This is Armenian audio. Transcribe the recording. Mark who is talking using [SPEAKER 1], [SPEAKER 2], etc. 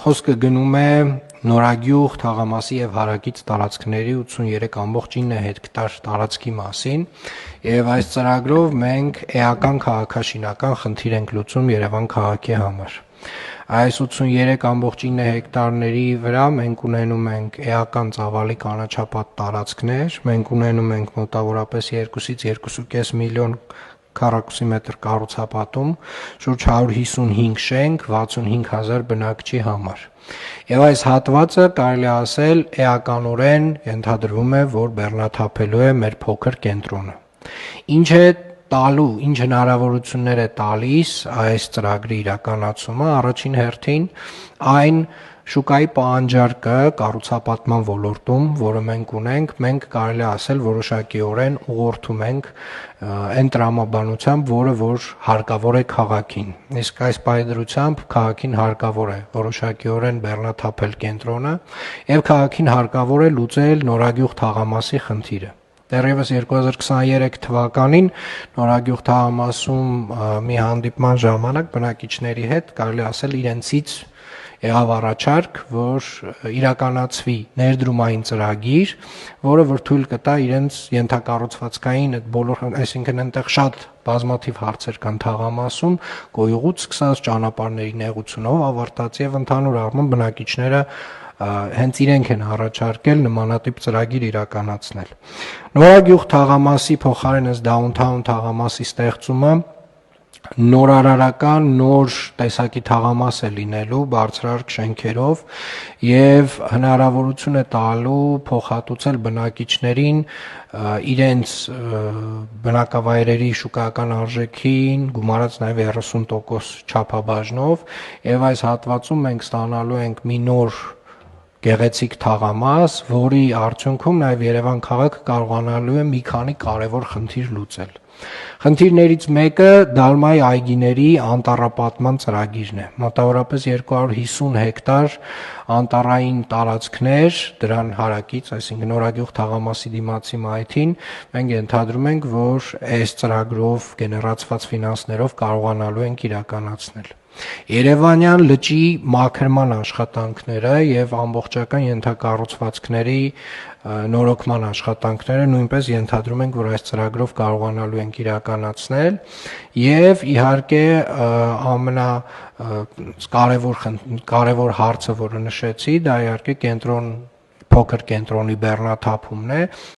[SPEAKER 1] Խոսքը գնում է Նորագյուղ, Թաղամասի և հարակից տարածքների 83.9 հեկտար տարածքի մասին և այս ծրագրով մենք էական քաղաքաշինական խնդիր ենք լուծում Երևան քաղաքի համար։ Այս 83.9 հեկտարների վրա մենք ունենում ենք էական ծավալի կանաչապատ տարածքներ, մենք ունենում ենք մոտավորապես 2-ից 2.5 միլիոն քառակուսիմետր կառուցապատում, շուրջ 155 շենք, 65,000 բնակչի համար։ Եվ այս հատվածը կարելի ասել էականորեն ենթադրվում է, որ բեռնաթափելու է մեր փոքր կենտրոնը։ Ինչ է տալու, ինչ հնարավորություններ է տալիս այս ծրագրի իրականացումը, առաջին հերթին այն շուկայի պահանջարկը կառուցապատման ոլորտում, որը մենք ունենք, մենք կարելի ասել որոշակիորեն ուղղորդում ենք այն տրամաբանությամբ, որը որ հարկավոր է քաղաքին։ Իսկ այս պայծրությամբ քաղաքին հարկավոր է որոշակիորեն բեռնաթափել կենտրոնը եւ քաղաքին հարկավոր է լուծել Նորագյուղ Թաղամասի խնդիրը։ Դեռևս 2023 թվականին Նորագյուղ Թաղամասում մի հանդիպման ժամանակ բնակիչների հետ կարելի ասել իրենցից եղավ առաջարկ, որ իրականացվի ներդրումային ծրագիր, որը որ թույլ կտա իրենց ենթակառուցվածքային այդ բոլոր, այսինքն այնտեղ շատ բազմաթիվ հարցեր կան Թաղամասում, գոյուղուց սկսած ճանապարհների նեղությունով ավարտած եւ ընդհանուր առմամբ բնակիչները հենց իրենք են առաջարկել նմանատիպ ծրագիր իրականացնել։ Նորագյուղ Թաղամասի փոխարեն ըստ Downtown Թաղամասի ստեղծումը նորարարական նոր տեսակի թաղամաս է լինելու բարձրարկ շենքերով եւ հնարավորություն է տալու փոխհատուցել բնակիչներին իրենց բնակավայրերի շուկայական արժեքին գումարած նաեւ 30% չափաբաժնով եւ այս հատվածում մենք ստանալու ենք մի նոր գեղեցիկ թաղամաս, որի արդյունքում նաեւ Երևան քաղաքը կարողանալու է մի քանի կարևոր խնդիր լուծել։ Խնդիրներից մեկը Դալմայի այգիների անտառապատման ծրագիրն է։ Մոտավորապես 250 հեկտար անտառային տարածքներ, դրան հարակից, այսինքն Նորագյուղ Թաղամասի դիմացի մայթին, մենք ենթադրում ենք, որ այս ծրագրով գեներացված ֆինանսներով կարողանալու ենք իրականացնել։ Երևանյան լճի մաքրման աշխատանքները եւ ամբողջական ենթակառուցվածքների նորոգման աշխատանքները նույնպես ենթադրում ենք, որ այս ծրագրով կարողանալու ենք իրականացնել եւ իհարկե ամենակարևոր հարցը, որը նշեցի, դա իհարկե փոքր կենտրոնի բեռնաթափումն է,